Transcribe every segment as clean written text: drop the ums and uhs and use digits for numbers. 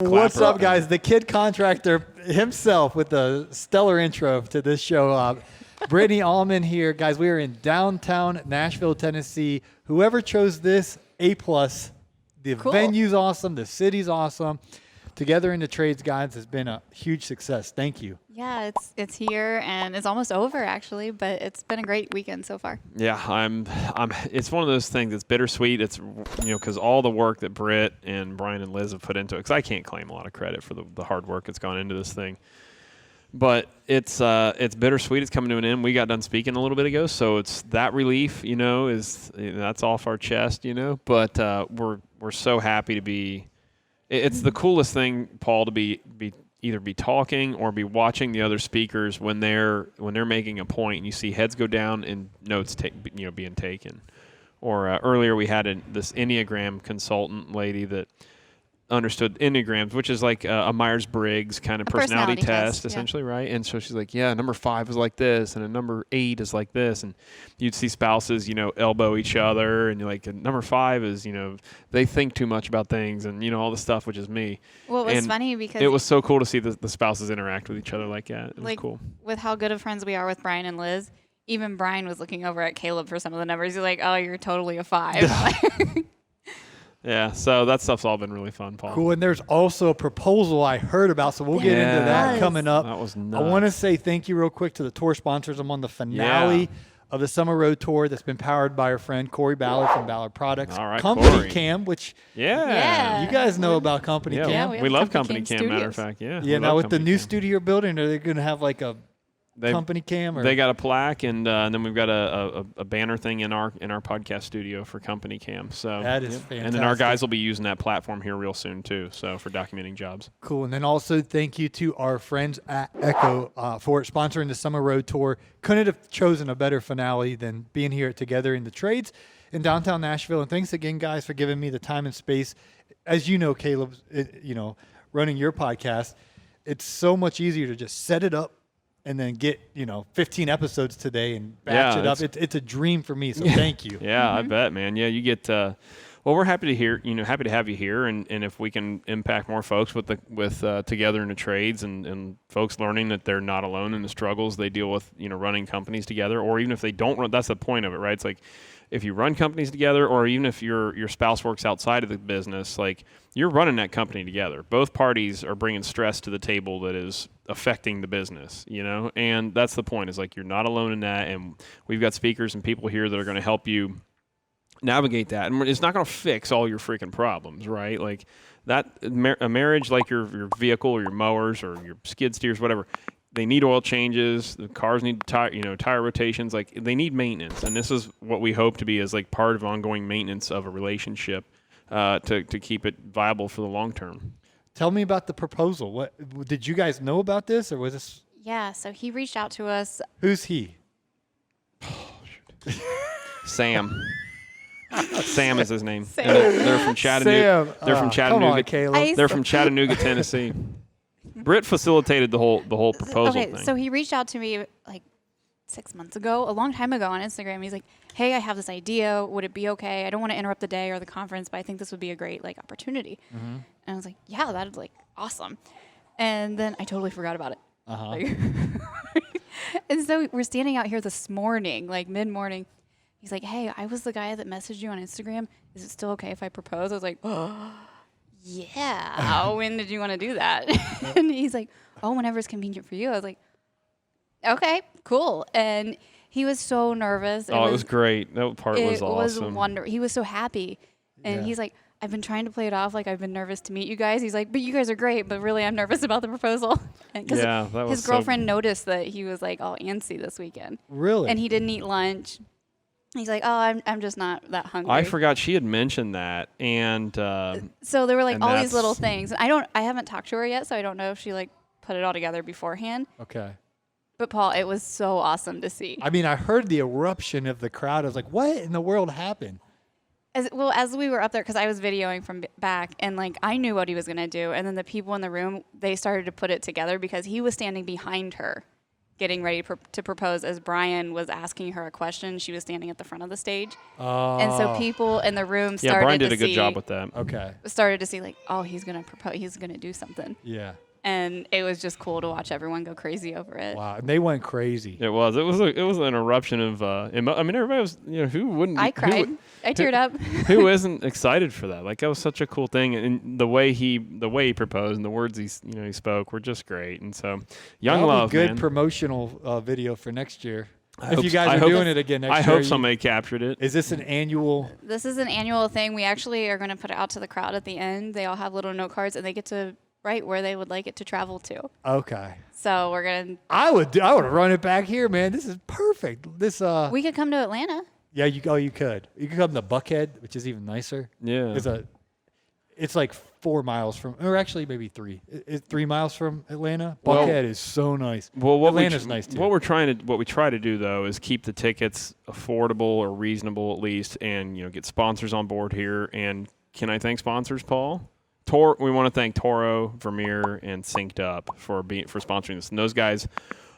What's up, guys? The Kid Contractor himself with the stellar intro to this show. Brittany Auman here. Guys, we are in downtown Nashville, Tennessee. Whoever chose this, A+. The venue's awesome. The city's awesome. Together in the Trades, guys, has been a huge success. Thank you. Yeah, it's here and it's almost over actually, but it's been a great weekend so far. Yeah, it's one of those things that's bittersweet. It's because all the work that Britt and Brian and Liz have put into it, because I can't claim a lot of credit for the hard work that's gone into this thing. But it's bittersweet. It's coming to an end. We got done speaking a little bit ago, so it's that relief, that's off our chest, But we're so happy to be. It's the coolest thing, Paul, to be either be talking or be watching the other speakers when they're making a point, and you see heads go down and notes being taken. Or earlier we had this Enneagram consultant lady that understood Enneagrams, which is like a Myers-Briggs kind of personality test essentially, yeah. Right? And so she's like, yeah, number 5 is like this, and a number 8 is like this. And you'd see spouses, elbow each other, and you're like, number 5 is, they think too much about things, and, all the stuff, which is me. Well, it was funny because it was so cool to see the spouses interact with each other like that. It was cool. With how good of friends we are with Brian and Liz, even Brian was looking over at Caleb for some of the numbers. He's like, oh, you're totally a 5. Yeah, so that stuff's all been really fun, Paul. Cool, and there's also a proposal I heard about, so we'll get into that coming up. That was nuts. I want to say thank you real quick to the tour sponsors. I'm on the finale of the Summer Road Tour that's been powered by our friend Corey Ballard from Ballard Products. All right, Company Corey. Cam, which yeah. you guys know about Company Cam. Yeah, we love Company Cam, matter of fact. Yeah, now with the new studio you're building, are they going to have like a Company Cam? Or? They got a plaque, and then we've got a banner thing in our podcast studio for Company Cam. So that is fantastic. And then our guys will be using that platform here real soon too. So for documenting jobs. Cool. And then also thank you to our friends at Echo for sponsoring the Summer Road Tour. Couldn't have chosen a better finale than being here together in the Trades in downtown Nashville. And thanks again, guys, for giving me the time and space. As you know, Caleb, running your podcast, it's so much easier to just set it up and then get 15 episodes today and batch it up. It's a dream for me, so thank you. Yeah, I bet, man. Yeah, you get. Well, we're happy to hear. Happy to have you here, and if we can impact more folks with together in the Trades, and folks learning that they're not alone in the struggles they deal with, running companies together, or even if they don't run. That's the point of it, right? It's like if you run companies together, or even if your spouse works outside of the business, like you're running that company together. Both parties are bringing stress to the table that is affecting the business, and that's the point, is like you're not alone in that, and we've got speakers and people here that are going to help you navigate that. And it's not going to fix all your freaking problems, right? Like that, a marriage, like your vehicle or your mowers or your skid steers, whatever, they need oil changes. The cars need tire rotations. Like they need maintenance, and this is what we hope to be as like part of ongoing maintenance of a relationship to keep it viable for the long term. Tell me about the proposal. What did you guys know about this, or was this? Yeah, so he reached out to us. Who's he? Sam. Sam is his name. They're from Chattanooga. Sam. They're from Chattanooga. Come on, Caleb. They're from Chattanooga, Tennessee. Britt facilitated the whole proposal thing. So he reached out to me like 6 months ago, a long time ago on Instagram. He's like, hey, I have this idea. Would it be okay? I don't want to interrupt the day or the conference, but I think this would be a great opportunity. Mm-hmm. And I was like, yeah, that'd awesome. And then I totally forgot about it. And so we're standing out here this morning, mid-morning. He's like, hey, I was the guy that messaged you on Instagram. Is it still okay if I propose? I was like, oh, yeah. When did you want to do that? And he's like, oh, whenever it's convenient for you. I was like, okay, cool. And he was so nervous. It was great. That part was awesome. It was wonderful. He was so happy. And he's like, I've been trying to play it off like I've been nervous to meet you guys. He's like, but you guys are great, but really I'm nervous about the proposal. Because his girlfriend noticed that he was all antsy this weekend. Really? And he didn't eat lunch. He's like, oh, I'm just not that hungry. I forgot she had mentioned that, and so there were all these little things. I haven't talked to her yet, so I don't know if she put it all together beforehand. Okay. But Paul, it was so awesome to see. I mean, I heard the eruption of the crowd. I was like, what in the world happened? As we were up there, because I was videoing from back, and I knew what he was going to do, and then the people in the room, they started to put it together because he was standing behind her getting ready to propose as Brian was asking her a question. She was standing at the front of the stage. Oh. And so people in the room started Yeah, Brian did to a good see, job with that. Okay. started to see like, oh, he's going to propose. He's going to do something. Yeah. And it was just cool to watch everyone go crazy over it. Wow. And they went crazy. It was an eruption of. I mean, everybody was. Who wouldn't? I cried. I teared up. Who isn't excited for that? Like that was such a cool thing, and the way he proposed and the words he spoke were just great. And so, young That'll love, be good man. Promotional video for next year. I If hope you s- guys I are hope- doing it again next I year. hope somebody captured it. Is this an annual? This is an annual thing. We actually are going to put it out to the crowd at the end. They all have little note cards, and they get to write where they would like it to travel to. Okay. So we're going to... I would run it back here, man. This is perfect. This We could come to Atlanta. Yeah, you could. You could come to Buckhead, which is even nicer. Yeah. It's like 4 miles from, or actually maybe 3. It's 3 miles from Atlanta. Well- Buckhead is so nice. Well, Atlanta's nice too. What we try to do though is keep the tickets affordable or reasonable at least, and get sponsors on board here. And can I thank sponsors, Paul? We want to thank Toro, Vermeer, and Synced Up for sponsoring this. And those guys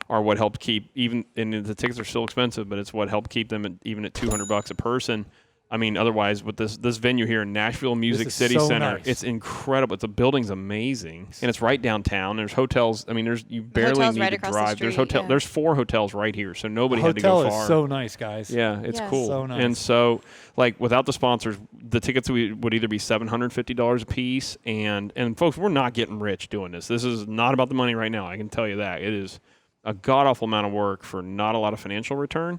are what helped keep and the tickets are still expensive, but it's what helped keep them even at $200 a person. I mean, otherwise, with this venue here in Nashville Music is City so Center, nice. it's incredible. The building's amazing, and it's right downtown. There's hotels. I mean, you barely hotel's need right to across the drive. street, yeah. There's 4 hotels right here, so nobody The had to go hotel far. is so nice, guys. Yeah, it's Yes. cool. So nice. And so, like, without the sponsors, the tickets would either be $750 a piece, and folks, we're not getting rich doing this. This is not about the money right now. I can tell you that. It is a god-awful amount of work for not a lot of financial return.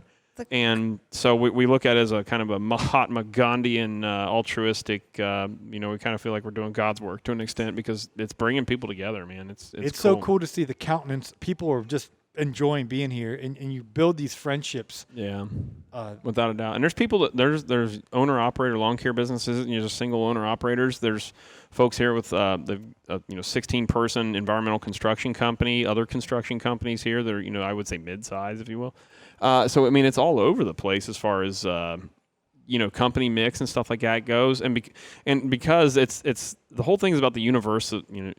And so we look at it as a kind of a Mahatma Gandhian altruistic, we kind of feel like we're doing God's work to an extent because it's bringing people together, man. It's so cool to see the countenance. People are just enjoying being here, and you build these friendships. Yeah, without a doubt. And there's people there's owner-operator lawn care businesses, just single owner-operators. There's folks here with the 16-person environmental construction company, other construction companies here that are, I would say mid-size, if you will. So, I mean, it's all over the place as far as, company mix and stuff like that goes. And because it's the whole thing is about the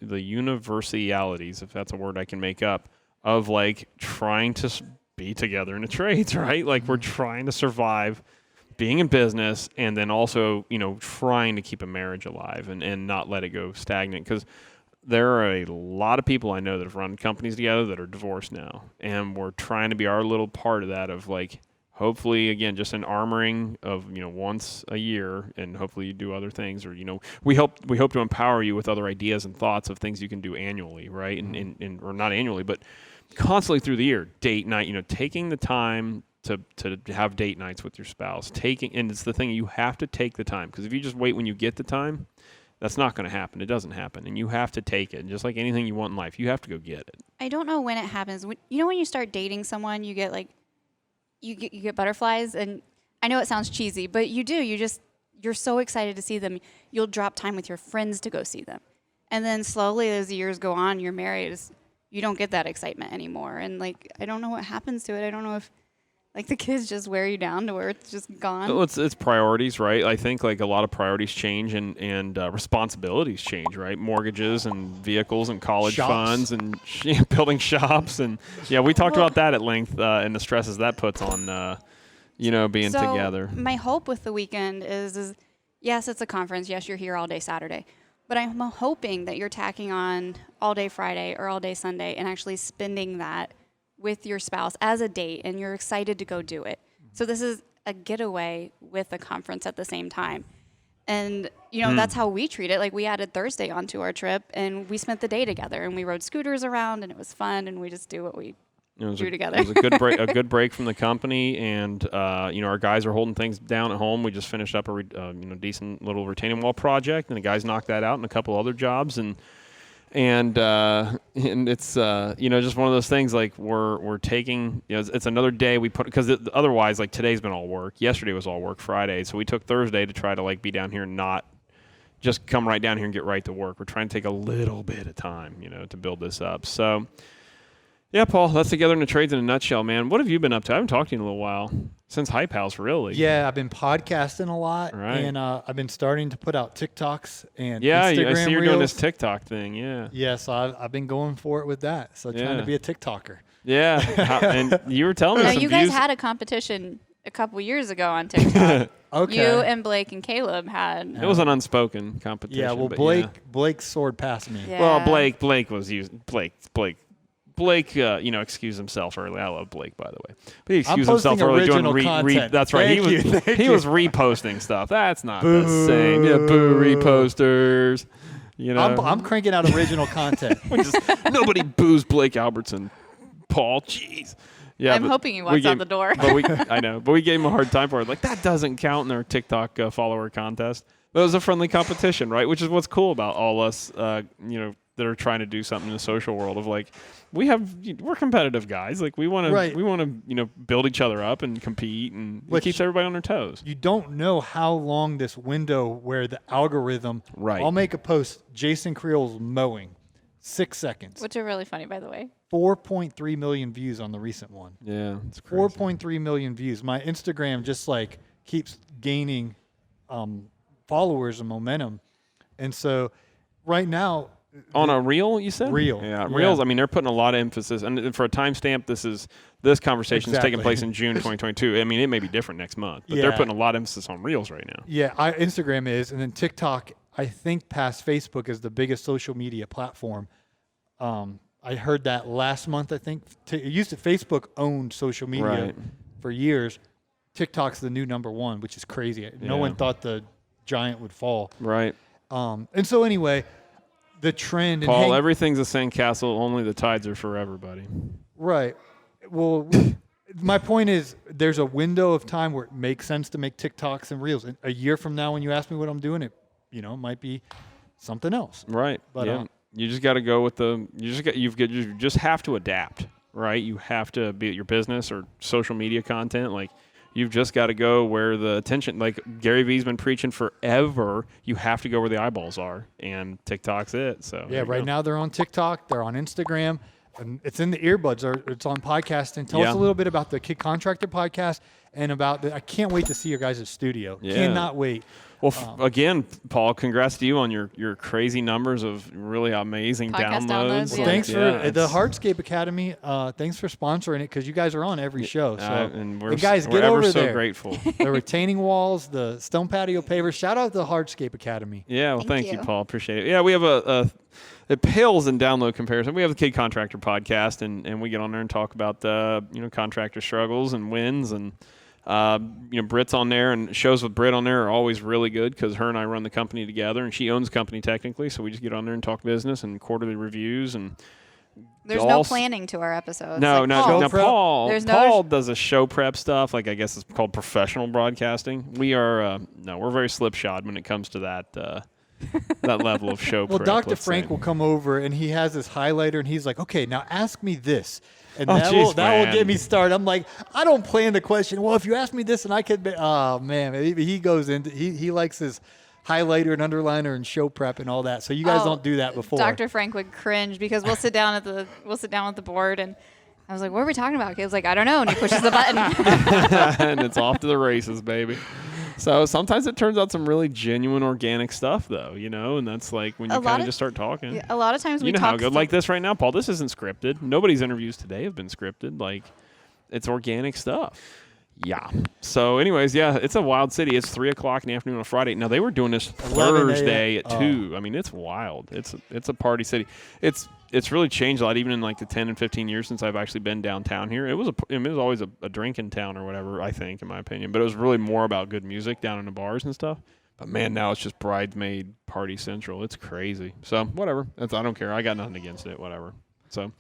the universalities, if that's a word I can make up, of like trying to be together in the trades, right? Like we're trying to survive being in business and then also, trying to keep a marriage alive and not let it go stagnant. Because there are a lot of people I know that have run companies together that are divorced now. And we're trying to be our little part of that of like, hopefully, again, just an armoring of, once a year, and hopefully you do other things, or, we hope to empower you with other ideas and thoughts of things you can do annually, right? And or not annually, but constantly through the year, date night, taking the time to have date nights with your spouse, and it's the thing, you have to take the time, because if you just wait when you get the time, that's not going to happen. It doesn't happen. And you have to take it. And just like anything you want in life, you have to go get it. I don't know when it happens. When you start dating someone, you get like, you get butterflies. And I know it sounds cheesy, but you do. You're so excited to see them. You'll drop time with your friends to go see them. And then slowly as the years go on, you're married, you don't get that excitement anymore. And like, I don't know what happens to it. I don't know if like the kids just wear you down to where it's just gone. Well, it's priorities, right? I think like a lot of priorities change and responsibilities change, right? Mortgages and vehicles and college funds and building shops. And yeah, we talked about that at length and the stresses that puts on, being together. My hope with the weekend is yes, it's a conference. Yes, you're here all day Saturday. But I'm hoping that you're tacking on all day Friday or all day Sunday and actually spending that with your spouse as a date, and you're excited to go do it. So this is a getaway with a conference at the same time. And, that's how we treat it. Like we added Thursday onto our trip, and we spent the day together, and we rode scooters around, and it was fun, and we just do what we do together. It was a good break, a good break from the company, and our guys are holding things down at home. We just finished up a decent little retaining wall project, and the guys knocked that out and a couple other jobs, and it's just one of those things like we're taking it's another day we put, because otherwise like today's been all work, yesterday was all work, Friday, so we took Thursday to try to like be down here and not just come right down here and get right to work. We're trying to take a little bit of time to build this up. So Yeah, Paul, that's Together in the Trades in a nutshell, man. What have you been up to? I haven't talked to you in a little while. Since Hype House, really. Yeah, I've been podcasting a lot, Right. and I've been starting to put out TikToks and Yeah, Instagram I see you're reels. doing this TikTok thing, yeah. Yeah, so I've been going for it with that. So trying to be a TikToker. Yeah, and you were telling me No, some you guys views. had a competition a couple years ago on TikTok. Okay. You and Blake and Caleb had. It was an unspoken competition. Yeah, well, but Blake soared past me. Yeah. Well, Blake was using Blake, excused himself early. I love Blake, by the way. But he excused himself posting early doing original content. That's right. Thank He you. was reposting stuff. That's not the same. Yeah, boo reposters. You know, I'm cranking out original content. nobody boos Blake Albertson. Paul, jeez. Yeah, I'm hoping he walks out the door. I know, but we gave him a hard time for it. Like, that doesn't count in our TikTok follower contest. But it was a friendly competition, right? Which is what's cool about all us, that are trying to do something in the social world of like, we're competitive guys. Like we want to, build each other up and compete, and it keeps everybody on their toes. You don't know how long this window where the algorithm. Right. I'll make a post. Jason Creel's mowing, 6 seconds. Which are really funny, by the way. 4.3 million views on the recent one. Yeah, it's crazy. 4.3 million views. My Instagram just like keeps gaining followers and momentum, and so right now. On a reel, you said? Reel. Yeah, reels. I mean, they're putting a lot of emphasis, and for a timestamp, this conversation is taking Exactly. place in June 2022. I mean, it may be different next month, but they're Yeah. putting a lot of emphasis on reels right now. Yeah, Instagram is, and then TikTok, I think, past Facebook is the biggest social media platform. I heard that last month. I think Facebook owned social media Right. for years. TikTok's the new number one, which is crazy. No Yeah. one thought the giant would fall. Right. And so anyway, the trend. Paul, everything's a sandcastle. Only the tides are forever, buddy. Right. Well, my point is there's a window of time where it makes sense to make TikToks and Reels. And a year from now, when you ask me what I'm doing, it might be something else. Right. But, yeah. You just got to go with you just have to adapt, right? You have to be at your business or social media content. Like, you've just got to go where the attention, like Gary Vee's been preaching forever. You have to go where the eyeballs are, and TikTok's it. So Yeah, right now they're on TikTok, they're on Instagram, and it's in the earbuds, or it's on podcasting. Tell us a little bit about the Kid Contractor Podcast and about I can't wait to see your guys' studio. Yeah. Cannot wait. Well, again, Paul, congrats to you on your crazy numbers of really amazing Podcast downloads. downloads, Like, yeah. Thanks for the it's- Hardscape Academy. Thanks for sponsoring it because you guys are on every show. So and we're guys, we're get ever over so there. grateful. The retaining walls, the stone patio paver. Shout out to the Hardscape Academy. Yeah, well, Thank thank you, you. Paul. Appreciate it. Yeah, we have it pales in download comparison. We have the Kid Contractor Podcast, and we get on there and talk about contractor struggles and wins, and Britt's on there, and shows with Britt on there are always really good because her and I run the company together, and she owns the company technically, so we just get on there and talk business and quarterly reviews and. There's no planning to our episodes. No, Like, no, Paul, no. Paul, There's no Paul does a show prep stuff. Like, I guess it's called professional broadcasting. We are we're very slipshod when it comes to that that level of show Well, prep. Dr. let's Frank say. will come over and he has this highlighter and he's like, okay, now ask me this. And Oh, that geez, will man. get me started. I'm like, I don't plan the question. Well, if you ask me this and I could be, oh man, he goes into, he likes his highlighter and underliner and show prep and all that. So you guys don't do that before. Dr. Frank would cringe because we'll sit down at the board and I was like, what are we talking about? He was like, I don't know. And he pushes the button. And it's off to the races, baby. So sometimes it turns out some really genuine organic stuff, though, and that's like when you kind of just start talking. A lot of times we You know talk how good, like this right now, Paul, this isn't scripted. Nobody's interviews today have been scripted. Like, it's organic stuff. Yeah. So anyways, yeah, it's a wild city. It's 3:00 in the afternoon on Friday. Now, they were doing this 11 Thursday at a.m. 2. I mean, it's wild. It's a party city. It's really changed a lot, even in like the 10 and 15 years since I've actually been downtown here. It was always a drinking town or whatever, I think, in my opinion. But it was really more about good music down in the bars and stuff. But man, now it's just bridesmaid party central. It's crazy. So whatever. I don't care. I got nothing against it. Whatever. So,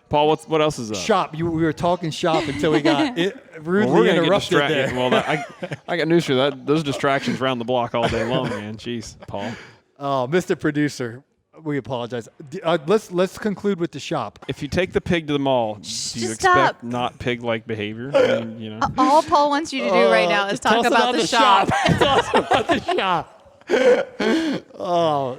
Paul, what else is up? Shop. We were talking shop until we got it rudely Well, we're gonna get interrupted there. distracted. Well, I got news for that. Those distractions round the block all day long, man. Jeez, Paul. Oh, Mr. Producer, we apologize. Let's conclude with the shop. If you take the pig to the mall, do you just expect stop. not pig-like behavior? I mean, All Paul wants you to do right now is Tell talk us about the shop. Tell us about the shop. Oh.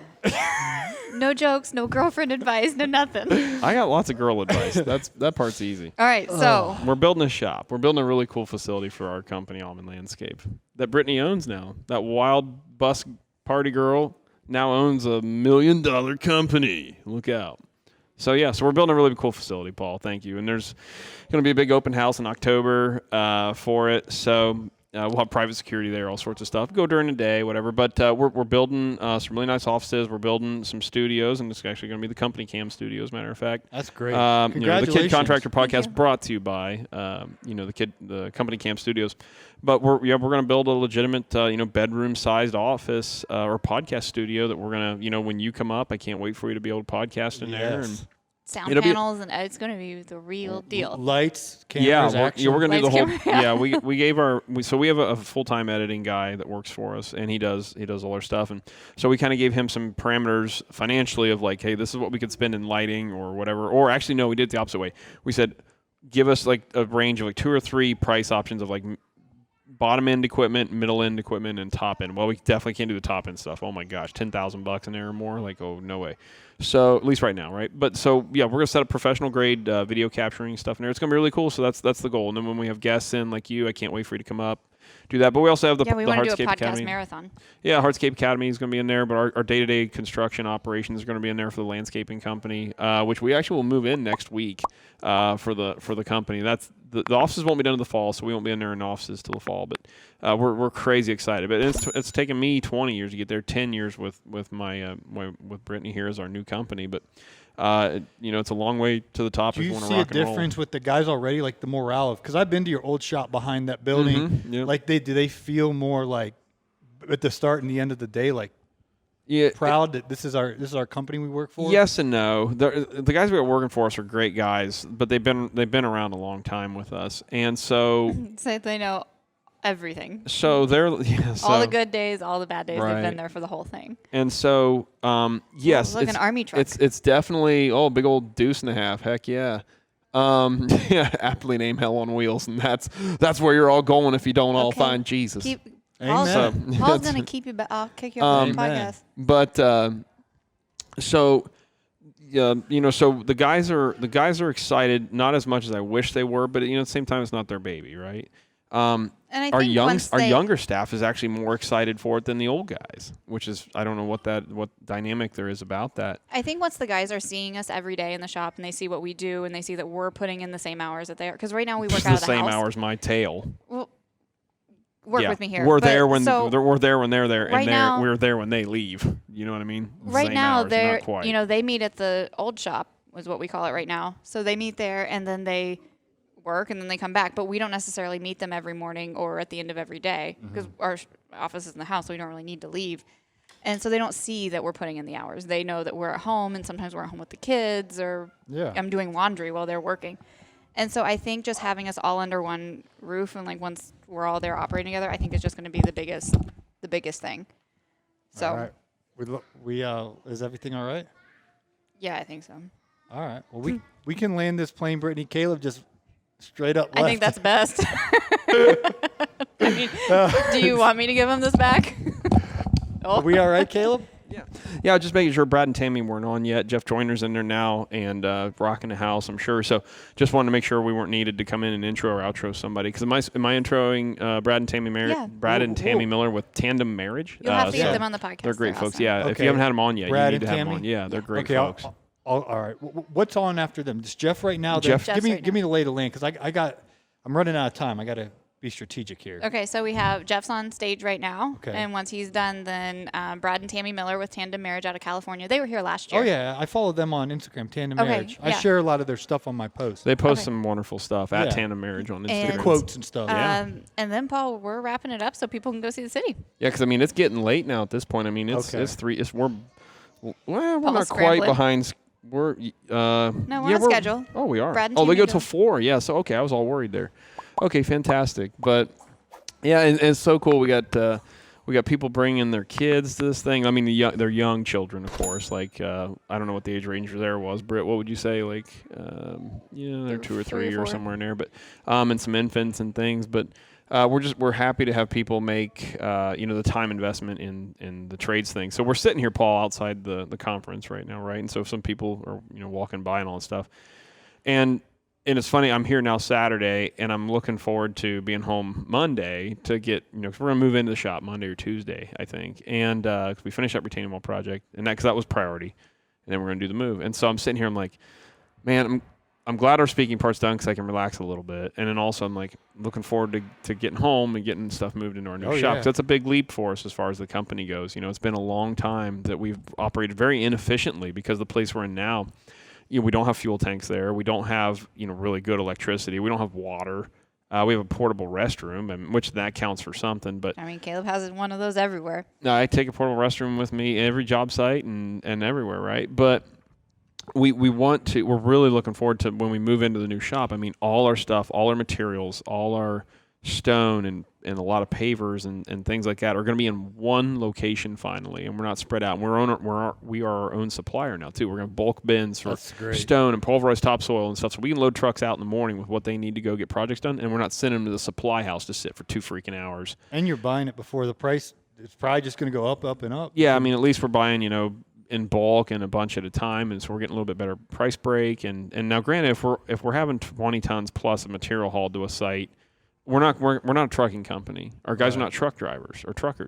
No jokes, no girlfriend advice, no nothing. I got lots of girl advice. That part's easy. All right, so We're building a shop. We're building a really cool facility for our company, Auman Landscape, that Brittany owns now. That wild bus party girl now owns $1 million company. Look out. So we're building a really cool facility, Paul. Thank you. And there's going to be a big open house in October for it. So we'll have private security there, all sorts of stuff. Go during the day, whatever. But we're building some really nice offices. We're building some studios, and it's actually going to be the company cam studio, as a matter of fact. That's great. The Kid Contractor Podcast brought to you by the company cam studios. But we're going to build a legitimate bedroom-sized office or podcast studio that we're going to when you come up, I can't wait for you to be able to podcast in there. And sound panels, and it's going to be the real deal. Lights, cameras, action. We're going to do the whole. Camera, We gave we have a full-time editing guy that works for us, and he does all our stuff, and so we kind of gave him some parameters financially of like, hey, this is what we could spend in lighting or whatever. Or actually, no, we did it the opposite way. We said, give us like a range of like 2 or 3 price options of like bottom end equipment, middle end equipment, and top end. Well, we definitely can't do the top end stuff. Oh my gosh, $10,000 in there or more. Like, oh no way. So at least right now, right? But so we're gonna set up professional grade video capturing stuff in there. It's gonna be really cool. So that's the goal. And then when we have guests in like you, I can't wait for you to come up, do that. But we also have the we want to do a Hardscape podcast Academy marathon. Yeah, Hardscape Academy is going to be in there, but our day-to-day construction operations are going to be in there for the landscaping company, which we actually will move in next week for the company. That's the offices won't be done in the fall, so we won't be in there in offices till the fall. But we're crazy excited. But it's taken me 20 years to get there, 10 years with my with Brittany here as our new company. But it's a long way to the top. Do you if you want see to a rock and roll. difference with the guys already, like the morale of? Because I've been to your old shop behind that building. Yep. Like do they feel more like at the start and the end of the day, like proud that this is our company we work for? Yes and no. The guys we are working for us are great guys, but they've been around a long time with us, and so they know everything. So they're all the good days, all the bad days. Right. They've been there for the whole thing. And so yes, look, an army truck. It's definitely big old deuce and a half. Heck yeah. Aptly named Hell on Wheels, and that's where you're all going if you don't all find Jesus. Paul's going to keep you back. I'll kick you off the podcast. But so the guys are excited, not as much as I wish they were, but at the same time, it's not their baby, right? And I our think our younger staff is actually more excited for it than the old guys, which is I don't know what dynamic there is about that. I think once the guys are seeing us every day in the shop and they see what we do and they see that we're putting in the same hours that they are, because right now we work out of the same house. hours my tail. Well, work with me here. We're there when they're there, right now, we're there when they leave. You know what I mean? Right same now, hours, they're not quite. they meet at the old shop, is what we call it right now. So they meet there and then they work and then they come back, but we don't necessarily meet them every morning or at the end of every day because our office is in the house, so we don't really need to leave. And so they don't see that we're putting in the hours. They know that we're at home, and sometimes we're at home with the kids, or I'm doing laundry while they're working. And so I think just having us all under one roof and like once we're all there operating together, I think is just going to be the biggest thing. So, all right. We is everything all right? Yeah, I think so. All right. Well, we can land this plane, Brittany. Caleb just straight up left. I think that's best. I mean, do you want me to give him this back? Are we all right, Caleb? Yeah, just making sure Brad and Tammy weren't on yet. Jeff Joyner's in there now and rocking the house, I'm sure. So just wanted to make sure we weren't needed to come in and intro or outro somebody. Because am I introing Brad and Tammy Tammy Miller with Tandem Marriage? You'll have to get them on the podcast. They're great folks. Awesome. Yeah, Okay. if you haven't had them on yet, Brad you need to and have them Tammy? on. Yeah, they're great Okay, folks. all right. What's on after them? Just Jeff right now. Jeff. Give me the lay of the land because I'm running out of time. I got to be strategic here. Okay, so we have Jeff's on stage right now. Okay. And once he's done, then Brad and Tammy Miller with Tandem Marriage out of California. They were here last year. Oh, yeah. I follow them on Instagram, Tandem Okay, Marriage. I yeah. share a lot of their stuff on my posts. They post some wonderful stuff at Yeah. Tandem Marriage on Instagram. And- The quotes and stuff. And then, Paul, we're wrapping it up so people can go see the city. Yeah, because I mean it's getting late now at this point. I mean it's Okay. it's 3. We're Paul's not quite scrambling. behind. We're we're on schedule. Oh, we are. Brad and They Tammy go do. till 4. Yeah. So okay, I was all worried there. Okay, fantastic. But yeah, and it's so cool. We got people bringing their kids to this thing. I mean, they're young children, of course. Like I don't know what the age range there was. Britt, what would you say? Like they're 2 or 3 or 4. somewhere in there. But and some infants and things. But we're happy to have people make the time investment in the trades thing. So we're sitting here, Paul, outside the conference right now, right? And so some people are walking by and all that stuff, and it's funny. I'm here now Saturday, and I'm looking forward to being home Monday to get 'cause we're gonna move into the shop Monday or Tuesday, I think, and 'cause we finish up retaining wall project, and because that was priority, and then we're gonna do the move. And so I'm sitting here, I'm like, man, I'm glad our speaking part's done because I can relax a little bit. And then also I'm like looking forward to getting home and getting stuff moved into our new shop. 'Cause that's a big leap for us as far as the company goes. It's been a long time that we've operated very inefficiently because the place we're in now, we don't have fuel tanks there. We don't have, really good electricity. We don't have water. We have a portable restroom, and which that counts for something. But I mean, Caleb has one of those everywhere. I take a portable restroom with me every job site and everywhere, right? But we're really looking forward to when we move into the new shop. I mean, all our stuff, all our materials, all our stone and a lot of pavers and things like that are going to be in one location finally, and we're not spread out. We are our own supplier now too. We're going to bulk bins for stone and pulverized topsoil and stuff, so we can load trucks out in the morning with what they need to go get projects done, and we're not sending them to the supply house to sit for 2 freaking hours. And you're buying it before the price. It's probably just going to go up, up, and up. Yeah, I mean, at least we're buying, in bulk and a bunch at a time, and so we're getting a little bit better price break. And now, granted, if we're having 20 tons plus of material hauled to a site, we're not a trucking company. Our guys are not truck drivers or truckers.